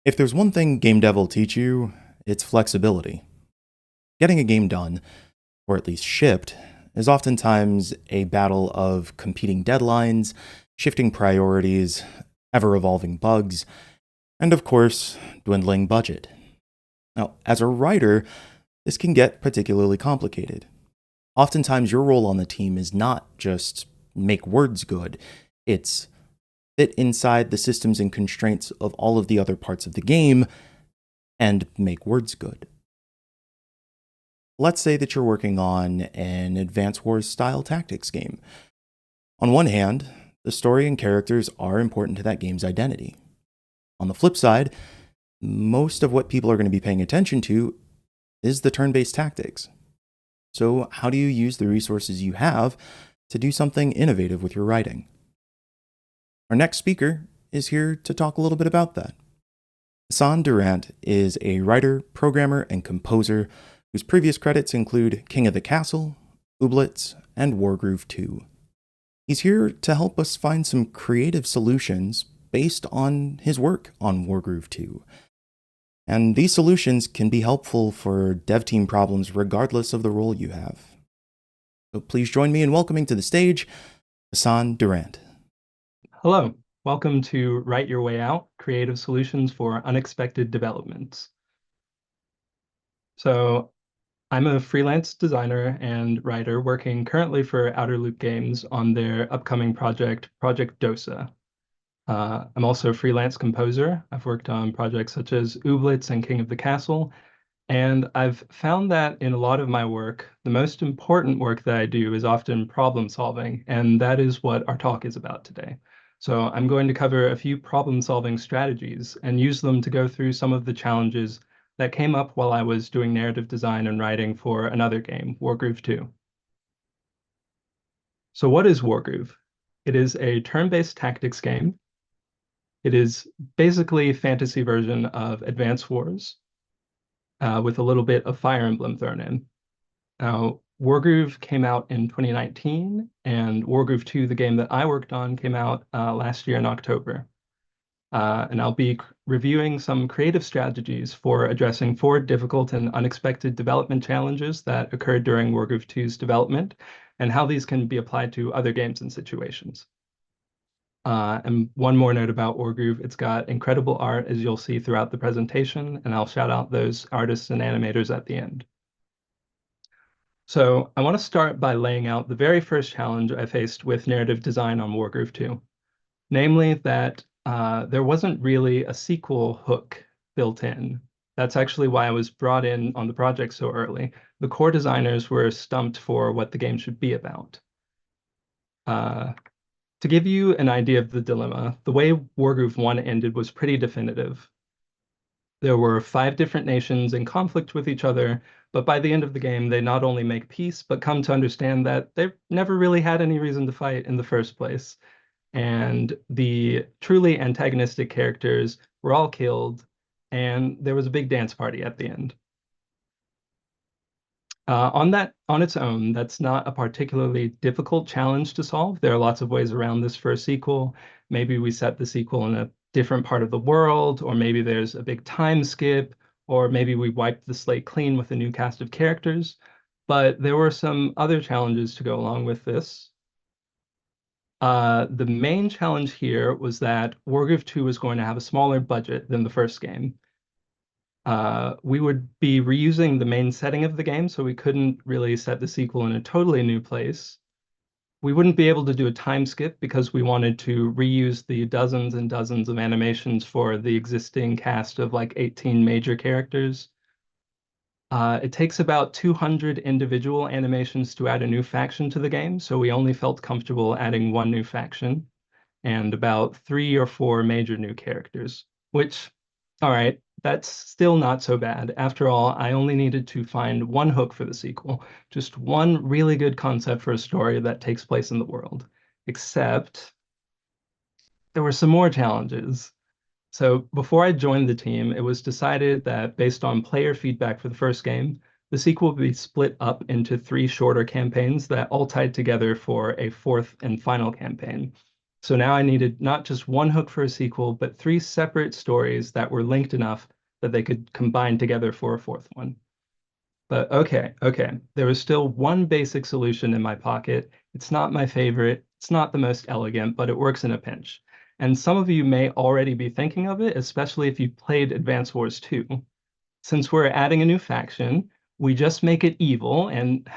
If there's one thing game dev will teach you, it's flexibility. Getting a game done, or at least shipped, is oftentimes a battle of competing deadlines, shifting priorities, ever evolving bugs, and of course, dwindling budget. Now, as a writer, this can get particularly complicated. Oftentimes, your role on the team is not just make words good, it's fit inside the systems and constraints of all of the other parts of the game and make words good. Let's say that you're working on an Advance Wars style tactics game. On one hand, the story and characters are important to that game's identity. On the flip side, most of what people are going to be paying attention to is the turn based tactics. So, how do you use the resources you have to do something innovative with your writing? Our next speaker is here to talk a little bit about that. Hassan Durant is a writer, programmer, and composer whose previous credits include King of the Castle, Ooblets, and Wargroove 2. He's here to help us find some creative solutions based on his work on Wargroove 2. And these solutions can be helpful for dev team problems regardless of the role you have. So please join me in welcoming to the stage Hassan Durant. Hello, welcome to Write Your Way Out, Creative Solutions for Unexpected Developments. So I'm a freelance designer and writer working currently for Outer Loop Games on their upcoming project, Project Dosa. I'm also a freelance composer. I've worked on projects such as Ooblets and King of the Castle, and I've found that in a lot of my work, the most important work that I do is often problem solving, and that is what our talk is about today. So I'm going to cover a few problem solving strategies and use them to go through some of the challenges that came up while I was doing narrative design and writing for another game, Wargroove 2. So what is Wargroove? It is a turn-based tactics game. It is basically a fantasy version of Advance Wars, with a little bit of Fire Emblem thrown in. Now, Wargroove came out in 2019, and Wargroove 2, the game that I worked on, came out last year in October. And I'll be reviewing some creative strategies for addressing 4 difficult and unexpected development challenges that occurred during Wargroove 2's development, and how these can be applied to other games and situations. And one more note about Wargroove, it's got incredible art, as you'll see throughout the presentation, and I'll shout out those artists and animators at the end. So I want to start by laying out the very first challenge I faced with narrative design on Wargroove 2, namely that there wasn't really a sequel hook built in. That's actually why I was brought in on the project so early. The core designers were stumped for what the game should be about. To give you an idea of the dilemma, the way Wargroove 1 ended was pretty definitive. There were 5 different nations in conflict with each other, but by the end of the game, they not only make peace, but come to understand that they've never really had any reason to fight in the first place. And the truly antagonistic characters were all killed, and there was a big dance party at the end. On its own, that's not a particularly difficult challenge to solve. There are lots of ways around this for a sequel. Maybe we set the sequel in a different part of the world, or maybe there's a big time skip, or maybe we wiped the slate clean with a new cast of characters. But there were some other challenges to go along with this. The main challenge here was that Wargroove 2 was going to have a smaller budget than the first game. We would be reusing the main setting of the game, so we couldn't really set the sequel in a totally new place. We wouldn't be able to do a time skip because we wanted to reuse the dozens and dozens of animations for the existing cast of like 18 major characters. It takes about 200 individual animations to add a new faction to the game, so we only felt comfortable adding 1 new faction and about 3 or 4 major new characters, which, all right, that's still not so bad. After all, I only needed to find 1 hook for the sequel, just 1 really good concept for a story that takes place in the world. Except there were some more challenges. So before I joined the team, it was decided that based on player feedback for the first game, the sequel would be split up into 3 shorter campaigns that all tied together for a 4th and final campaign. So now I needed not just one hook for a sequel, but three separate stories that were linked enough that they could combine together for a fourth one. But okay. There was still one basic solution in my pocket. It's not my favorite, it's not the most elegant, but it works in a pinch. And some of you may already be thinking of it, especially if you played Advance Wars 2. Since we're adding a new faction, we just make it evil and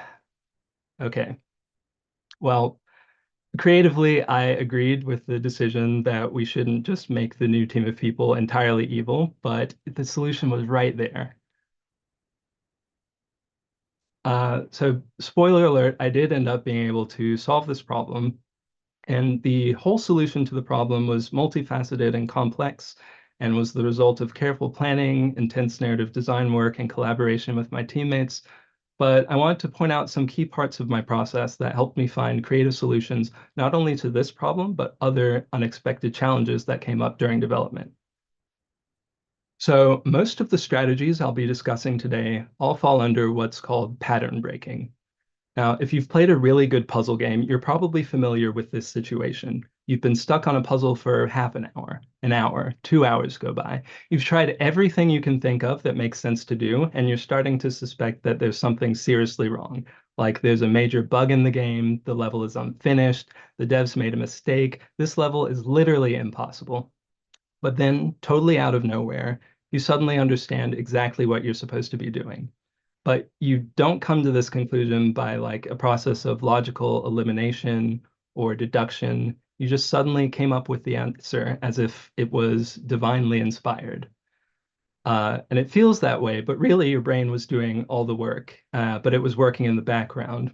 okay. Well, creatively, I agreed with the decision that we shouldn't just make the new team of people entirely evil, but the solution was right there. So spoiler alert, I did end up being able to solve this problem. And the whole solution to the problem was multifaceted and complex and was the result of careful planning, intense narrative design work, and collaboration with my teammates. But I wanted to point out some key parts of my process that helped me find creative solutions, not only to this problem, but other unexpected challenges that came up during development. So most of the strategies I'll be discussing today all fall under what's called pattern breaking. Now, if you've played a really good puzzle game, you're probably familiar with this situation. You've been stuck on a puzzle for half an hour, 2 hours go by. You've tried everything you can think of that makes sense to do, and you're starting to suspect that there's something seriously wrong. Like there's a major bug in the game, the level is unfinished, the devs made a mistake, this level is literally impossible. But then, totally out of nowhere, you suddenly understand exactly what you're supposed to be doing. But you don't come to this conclusion by like a process of logical elimination or deduction. You just suddenly came up with the answer as if it was divinely inspired. And it feels that way, but really your brain was doing all the work, but it was working in the background.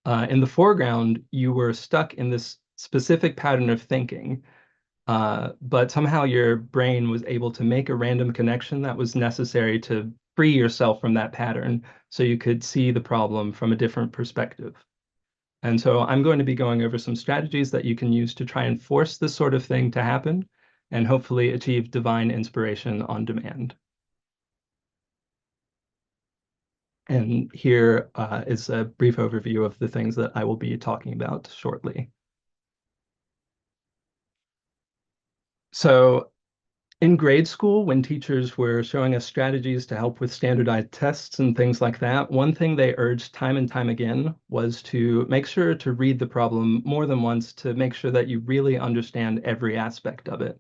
In the foreground, you were stuck in this specific pattern of thinking, but somehow your brain was able to make a random connection that was necessary to free yourself from that pattern so you could see the problem from a different perspective. And so I'm going to be going over some strategies that you can use to try and force this sort of thing to happen and hopefully achieve divine inspiration on demand. And here is a brief overview of the things that I will be talking about shortly. So in grade school, when teachers were showing us strategies to help with standardized tests and things like that, one thing they urged time and time again was to make sure to read the problem more than once to make sure that you really understand every aspect of it.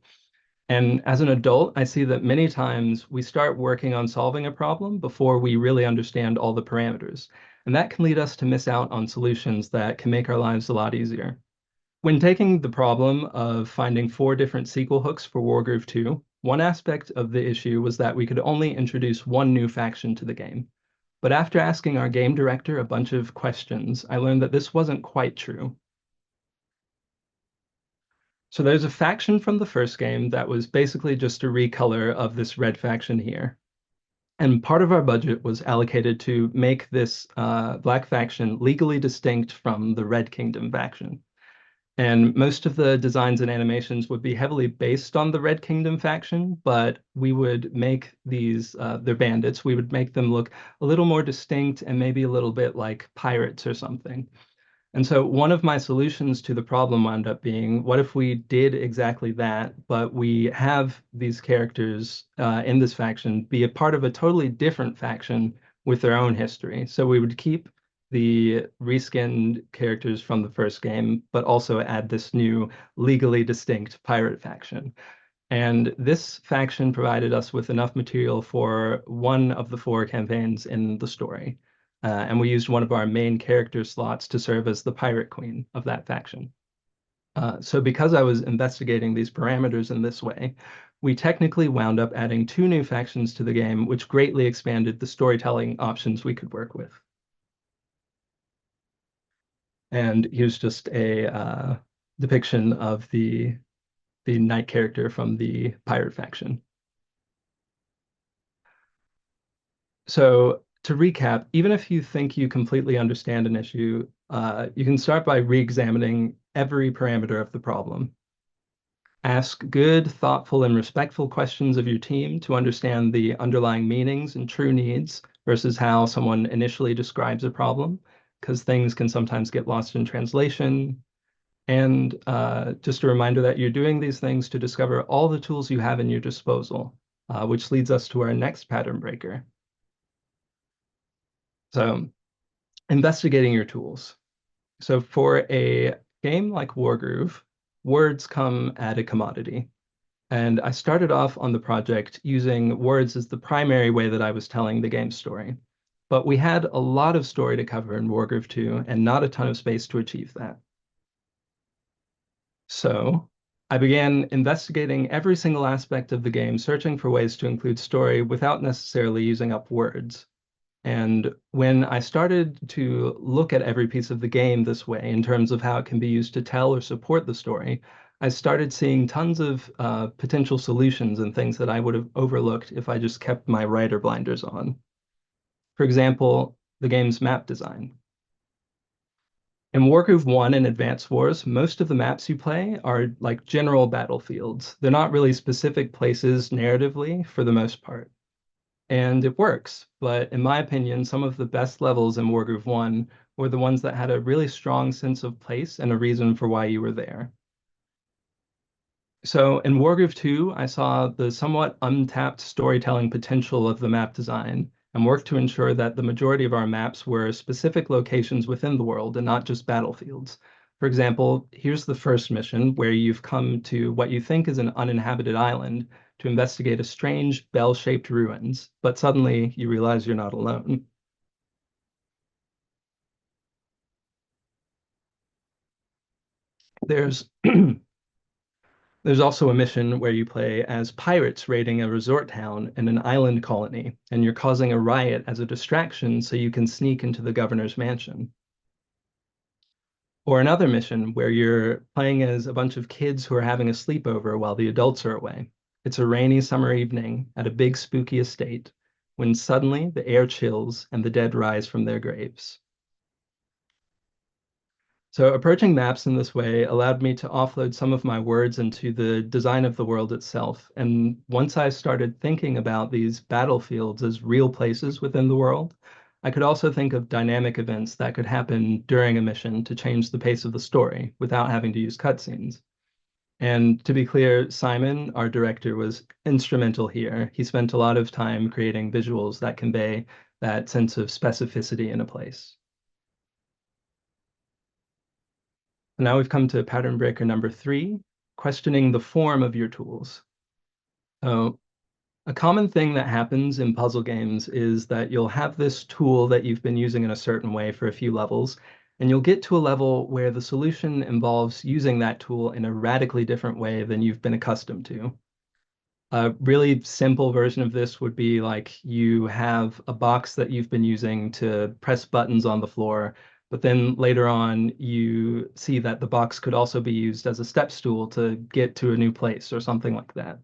And as an adult, I see that many times we start working on solving a problem before we really understand all the parameters. And that can lead us to miss out on solutions that can make our lives a lot easier. When taking the problem of finding four different sequel hooks for Wargroove 2, one aspect of the issue was that we could only introduce one new faction to the game. But after asking our game director a bunch of questions, I learned that this wasn't quite true. So there's a faction from the first game that was basically just a recolor of this red faction here. And part of our budget was allocated to make this black faction legally distinct from the Red Kingdom faction. And most of the designs and animations would be heavily based on the Red Kingdom faction, but we would make these, they're bandits, we would make them look a little more distinct and maybe a little bit like pirates or something. And so one of my solutions to the problem wound up being, what if we did exactly that, but we have these characters in this faction be a part of a totally different faction with their own history. So we would keep the reskinned characters from the first game, but also add this new legally distinct pirate faction. And this faction provided us with enough material for one of the four campaigns in the story. And we used one of our main character slots to serve as the pirate queen of that faction. So because I was investigating these parameters in this way, we technically wound up adding two new factions to the game, which greatly expanded the storytelling options we could work with. And here's just a depiction of the knight character from the pirate faction. So to recap, even if you think you completely understand an issue, you can start by re-examining every parameter of the problem. Ask good, thoughtful, and respectful questions of your team to understand the underlying meanings and true needs versus how someone initially describes a problem, because things can sometimes get lost in translation. And just a reminder that you're doing these things to discover all the tools you have in your disposal, which leads us to our next pattern breaker. So, investigating your tools. So, for a game like Wargroove, words come at a commodity. And I started off on the project using words as the primary way that I was telling the game story. But we had a lot of story to cover in Wargroove 2 and not a ton of space to achieve that. So I began investigating every single aspect of the game, searching for ways to include story without necessarily using up words. And when I started to look at every piece of the game this way, in terms of how it can be used to tell or support the story, I started seeing tons of potential solutions and things that I would have overlooked if I just kept my writer blinders on. For example, the game's map design. In Wargroove 1 and Advance Wars, most of the maps you play are like general battlefields. They're not really specific places narratively for the most part. And it works, but in my opinion, some of the best levels in Wargroove 1 were the ones that had a really strong sense of place and a reason for why you were there. So in Wargroove 2, I saw the somewhat untapped storytelling potential of the map design and worked to ensure that the majority of our maps were specific locations within the world and not just battlefields. For example, here's the first mission where you've come to what you think is an uninhabited island to investigate a strange bell-shaped ruins, but suddenly you realize you're not alone. There's There's also a mission where you play as pirates raiding a resort town in an island colony, and you're causing a riot as a distraction so you can sneak into the governor's mansion. Or another mission where you're playing as a bunch of kids who are having a sleepover while the adults are away. It's a rainy summer evening at a big spooky estate when suddenly the air chills and the dead rise from their graves. So approaching maps in this way allowed me to offload some of my words into the design of the world itself. And once I started thinking about these battlefields as real places within the world, I could also think of dynamic events that could happen during a mission to change the pace of the story without having to use cutscenes. And to be clear, Simon, our director, was instrumental here. He spent a lot of time creating visuals that convey that sense of specificity in a place. Now we've come to pattern breaker number 3, questioning the form of your tools. So a common thing that happens in puzzle games is that you'll have this tool that you've been using in a certain way for a few levels, and you'll get to a level where the solution involves using that tool in a radically different way than you've been accustomed to. A really simple version of this would be like you have a box that you've been using to press buttons on the floor, but then later on you see that the box could also be used as a step stool to get to a new place or something like that.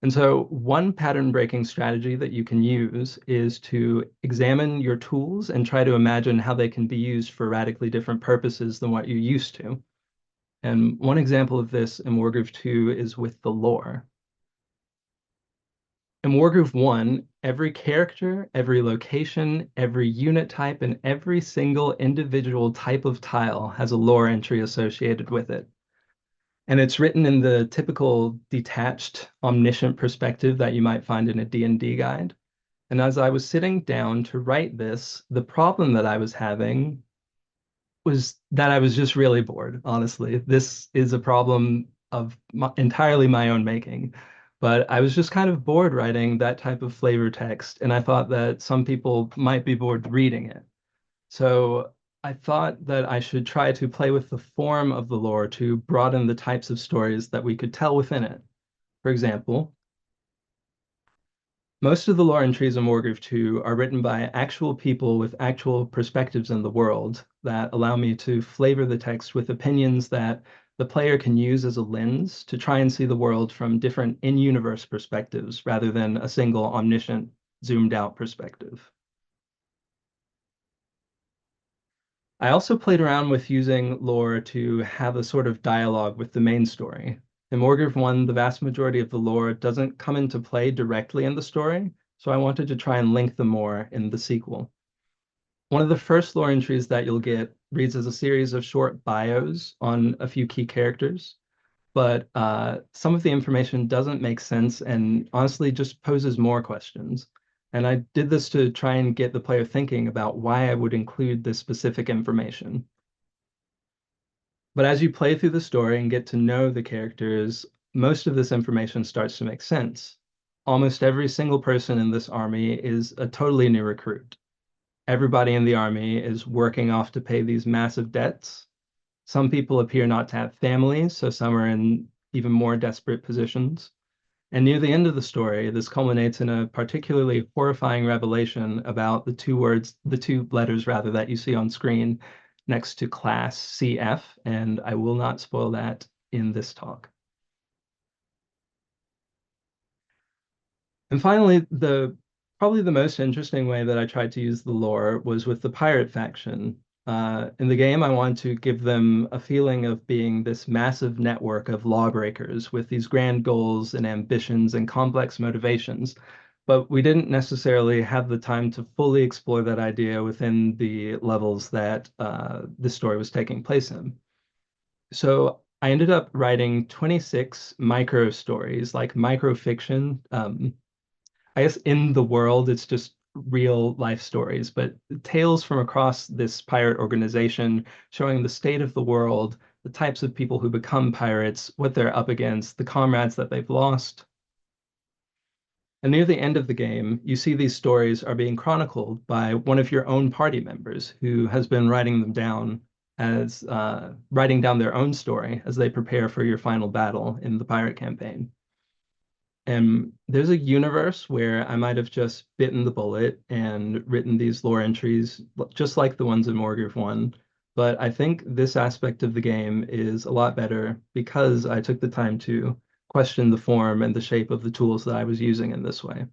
And so one pattern breaking strategy that you can use is to examine your tools and try to imagine how they can be used for radically different purposes than what you're used to. And one example of this in Wargroove 2 is with the lore. In Wargroove 1, every character, every location, every unit type, and every single individual type of tile has a lore entry associated with it. And it's written in the typical detached, omniscient perspective that you might find in a D&D guide. And as I was sitting down to write this, the problem that I was having was that I was just really bored, honestly. This is a problem of entirely my own making. But I was just kind of bored writing that type of flavor text, and I thought that some people might be bored reading it. So I thought that I should try to play with the form of the lore to broaden the types of stories that we could tell within it. For example, most of the lore entries in Wargroove 2 are written by actual people with actual perspectives in the world that allow me to flavor the text with opinions that the player can use as a lens to try and see the world from different in-universe perspectives rather than a single omniscient, zoomed-out perspective. I also played around with using lore to have a sort of dialogue with the main story. In Wargroove 1, the vast majority of the lore doesn't come into play directly in the story, so I wanted to try and link them more in the sequel. One of the first lore entries that you'll get reads as a series of short bios on a few key characters, but some of the information doesn't make sense and honestly just poses more questions. And I did this to try and get the player thinking about why I would include this specific information. But as you play through the story and get to know the characters, most of this information starts to make sense. Almost every single person in this army is a totally new recruit. Everybody in the army is working off to pay these massive debts. Some people appear not to have families, so some are in even more desperate positions. And near the end of the story, this culminates in a particularly horrifying revelation about the two letters rather, that you see on screen next to class CF, and I will not spoil that in this talk. And finally, the probably the most interesting way that I tried to use the lore was with the pirate faction. In the game, I wanted to give them a feeling of being this massive network of lawbreakers with these grand goals and ambitions and complex motivations. But we didn't necessarily have the time to fully explore that idea within the levels that this story was taking place in. So I ended up writing 26 micro stories, like micro fiction. I guess in the world, it's just real life stories, but tales from across this pirate organization showing the state of the world, the types of people who become pirates, what they're up against, the comrades that they've lost. And near the end of the game, you see these stories are being chronicled by one of your own party members who has been writing them down as writing down their own story as they prepare for your final battle in the pirate campaign. And there's a universe where I might have just bitten the bullet and written these lore entries, just like the ones in Wargroove 1. But I think this aspect of the game is a lot better because I took the time to question the form and the shape of the tools that I was using in this way.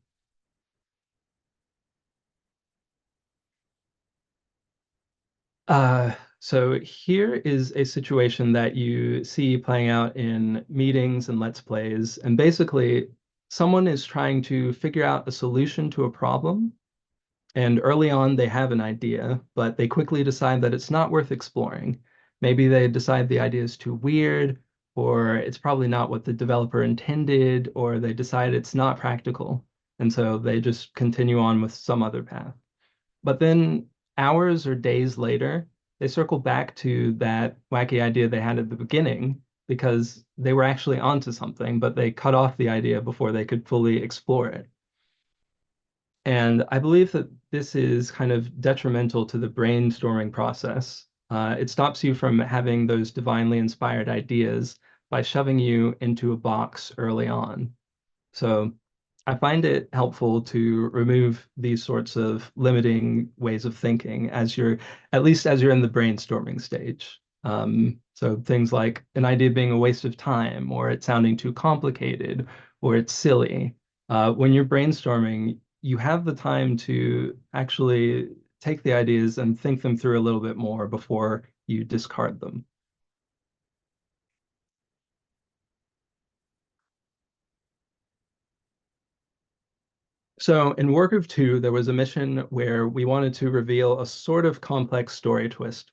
So here is a situation that you see playing out in meetings and Let's Plays. And basically, someone is trying to figure out a solution to a problem. And early on, they have an idea, but they quickly decide that it's not worth exploring. Maybe they decide the idea is too weird, or it's probably not what the developer intended, or they decide it's not practical. And so they just continue on with some other path. But then hours or days later, they circle back to that wacky idea they had at the beginning because they were actually onto something, but they cut off the idea before they could fully explore it. And I believe that this is kind of detrimental to the brainstorming process. It stops you from having those divinely inspired ideas by shoving you into a box early on. So I find it helpful to remove these sorts of limiting ways of thinking as at least as you're in the brainstorming stage. So things like an idea being a waste of time, or it sounding too complicated, or it's silly. When you're brainstorming, you have the time to actually take the ideas and think them through a little bit more before you discard them. So in Wargroove 2, there was a mission where we wanted to reveal a sort of complex story twist.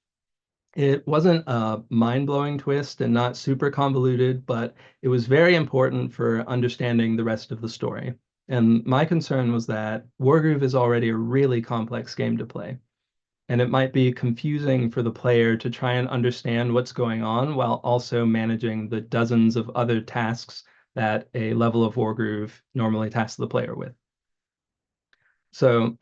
It wasn't a mind-blowing twist and not super convoluted, but it was very important for understanding the rest of the story. And my concern was that Wargroove is already a really complex game to play, and it might be confusing for the player to try and understand what's going on while also managing the dozens of other tasks that a level of Wargroove normally tasks the player with. So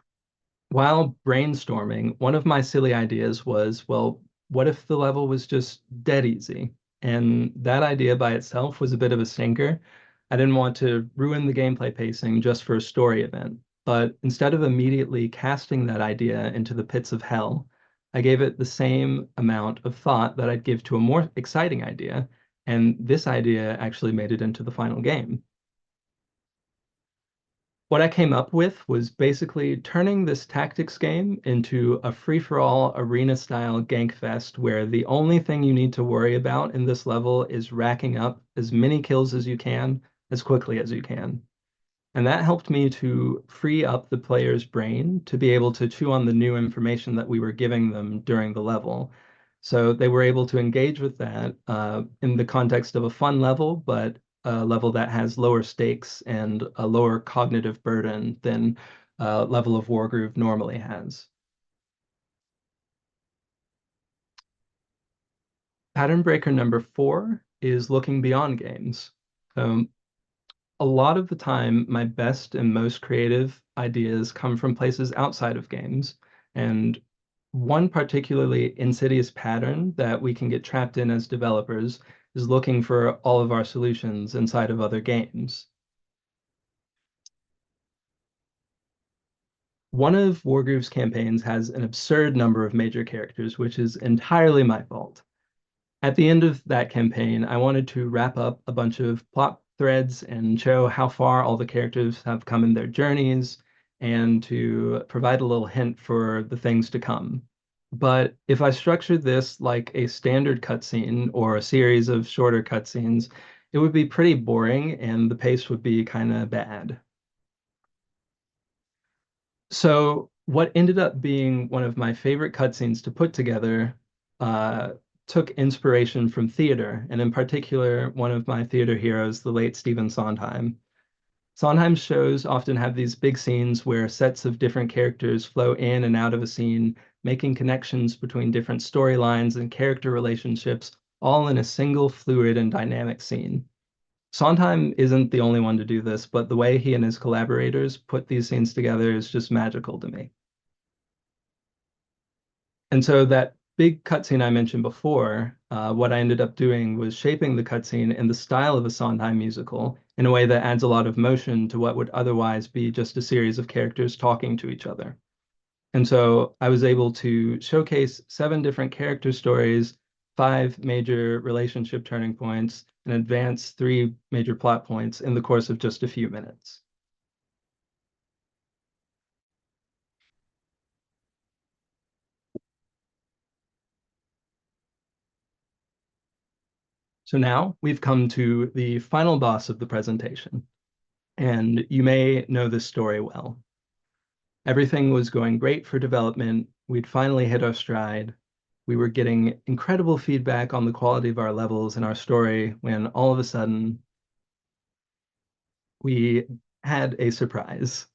while brainstorming, one of my silly ideas was, well, what if the level was just dead easy? And that idea by itself was a bit of a stinker. I didn't want to ruin the gameplay pacing just for a story event. But instead of immediately casting that idea into the pits of hell, I gave it the same amount of thought that I'd give to a more exciting idea. And this idea actually made it into the final game. What I came up with was basically turning this tactics game into a free-for-all arena-style gank fest where the only thing you need to worry about in this level is racking up as many kills as you can as quickly as you can. And that helped me to free up the player's brain to be able to chew on the new information that we were giving them during the level. So they were able to engage with that in the context of a fun level, but a level that has lower stakes and a lower cognitive burden than a level of Wargroove normally has. Pattern breaker number 4 is looking beyond games. Um, a lot of the time, my best and most creative ideas come from places outside of games. And one particularly insidious pattern that we can get trapped in as developers is looking for all of our solutions inside of other games. One of Wargroove's campaigns has an absurd number of major characters, which is entirely my fault. At the end of that campaign, I wanted to wrap up a bunch of plot threads and show how far all the characters have come in their journeys and to provide a little hint for the things to come. But if I structured this like a standard cutscene or a series of shorter cutscenes, it would be pretty boring and the pace would be kind of bad. So what ended up being one of my favorite cutscenes to put together uh, took inspiration from theater, and in particular, one of my theater heroes, the late Stephen Sondheim. Sondheim's shows often have these big scenes where sets of different characters flow in and out of a scene, making connections between different storylines and character relationships, all in a single fluid and dynamic scene. Sondheim isn't the only one to do this, but the way he and his collaborators put these scenes together is just magical to me. And so that big cutscene I mentioned before, what I ended up doing was shaping the cutscene in the style of a Sondheim musical in a way that adds a lot of motion to what would otherwise be just a series of characters talking to each other. And so I was able to showcase 7 different character stories, 5 major relationship turning points, and advance 3 major plot points in the course of just a few minutes. So now we've come to the final boss of the presentation, and you may know this story well. Everything was going great for development. We'd finally hit our stride. We were getting incredible feedback on the quality of our levels and our story when all of a sudden we had a surprise.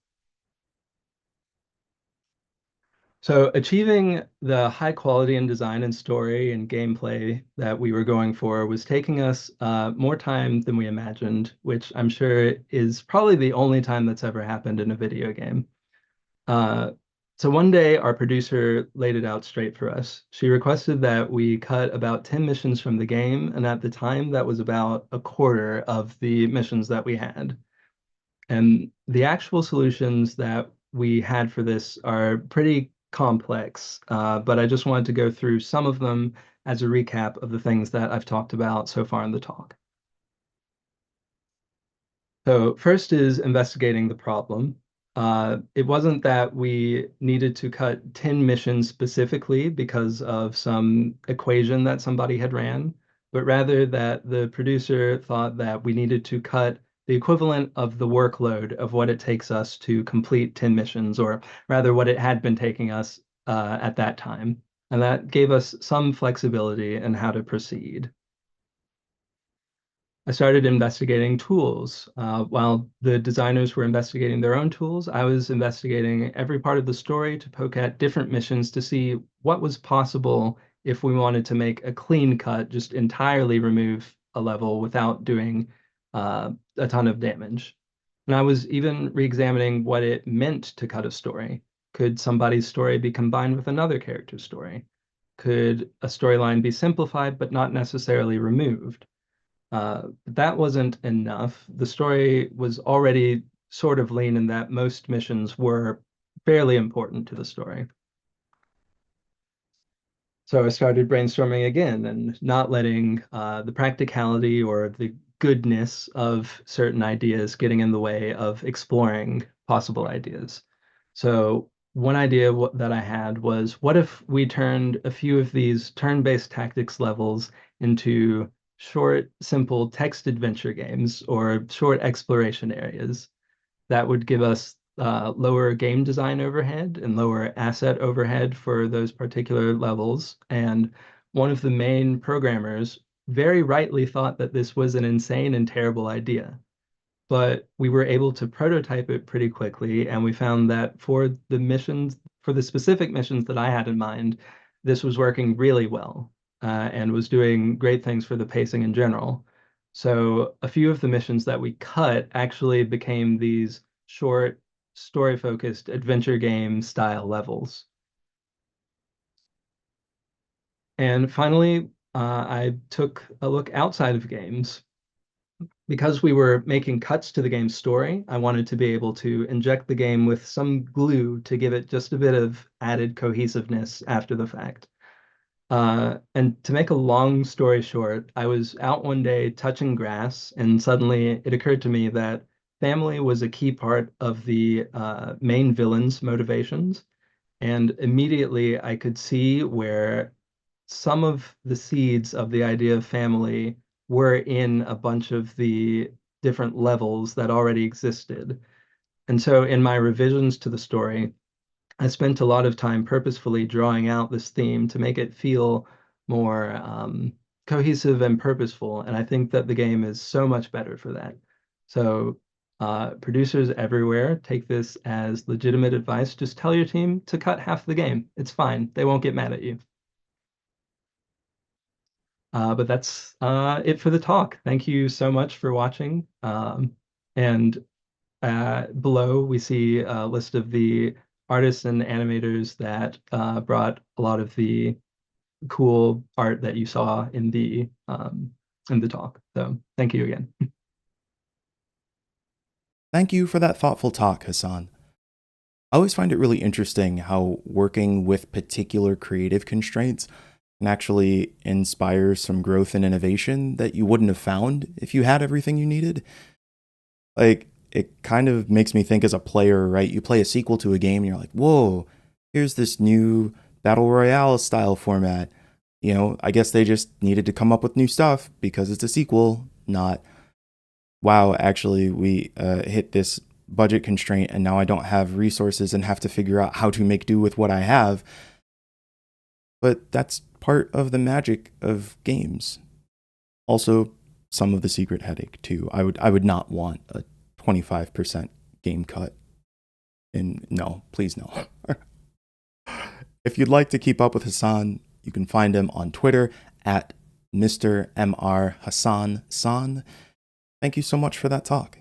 So achieving the high quality in design and story and gameplay that we were going for was taking us more time than we imagined, which I'm sure is probably the only time that's ever happened in a video game. Uh, so one day our producer laid it out straight for us. She requested that we cut about 10 missions from the game, and at the time that was about a quarter of the missions that we had. And the actual solutions that we had for this are pretty complex, but I just wanted to go through some of them as a recap of the things that I've talked about so far in the talk. So first is investigating the problem. It wasn't that we needed to cut 10 missions specifically because of some equation that somebody had ran, but rather that the producer thought that we needed to cut the equivalent of the workload of what it takes us to complete 10 missions, or rather what it had been taking us at that time. And that gave us some flexibility in how to proceed. I started investigating tools. While the designers were investigating their own tools, I was investigating every part of the story to poke at different missions to see what was possible if we wanted to make a clean cut, just entirely remove a level without doing a ton of damage. And I was even re-examining what it meant to cut a story. Could somebody's story be combined with another character's story? Could a storyline be simplified but not necessarily removed? That wasn't enough. The story was already sort of lean in that most missions were fairly important to the story. So I started brainstorming again and not letting the practicality or the goodness of certain ideas getting in the way of exploring possible ideas. So one idea that I had was, what if we turned a few of these turn-based tactics levels into short, simple text adventure games or short exploration areas? That would give us lower game design overhead and lower asset overhead for those particular levels. And one of the main programmers very rightly thought that this was an insane and terrible idea. But we were able to prototype it pretty quickly, and we found that for the specific missions that I had in mind, this was working really well, and was doing great things for the pacing in general. So a few of the missions that we cut actually became these short, story-focused adventure game style levels. And finally, I took a look outside of games. Because we were making cuts to the game's story, I wanted to be able to inject the game with some glue to give it just a bit of added cohesiveness after the fact. And to make a long story short, I was out one day touching grass, and suddenly it occurred to me that family was a key part of the main villain's motivations. And immediately I could see where some of the seeds of the idea of family were in a bunch of the different levels that already existed. And so in my revisions to the story, I spent a lot of time purposefully drawing out this theme to make it feel more cohesive and purposeful. And I think that the game is so much better for that. So, producers everywhere take this as legitimate advice. Just tell your team to cut half the game. It's fine. They won't get mad at you. But that's it for the talk. Thank you so much for watching. And below, we see a list of the artists and animators that brought a lot of the cool art that you saw in the talk. So thank you again. Thank you for that thoughtful talk, Hassan. I always find it really interesting how working with particular creative constraints can actually inspire some growth and innovation that you wouldn't have found if you had everything you needed. Like, it kind of makes me think as a player, right? You play a sequel to a game and you're like, whoa, here's this new Battle Royale style format. I guess they just needed to come up with new stuff because it's a sequel, not, wow, actually, we hit this budget constraint and now I don't have resources and have to figure out how to make do with what I have. But that's part of the magic of games. Also, some of the secret headache too. I would not want a 25% game cut. And no, please no. If you'd like to keep up with Hassan, you can find him on Twitter at Mr. MR Hassan San. Thank you so much for that talk.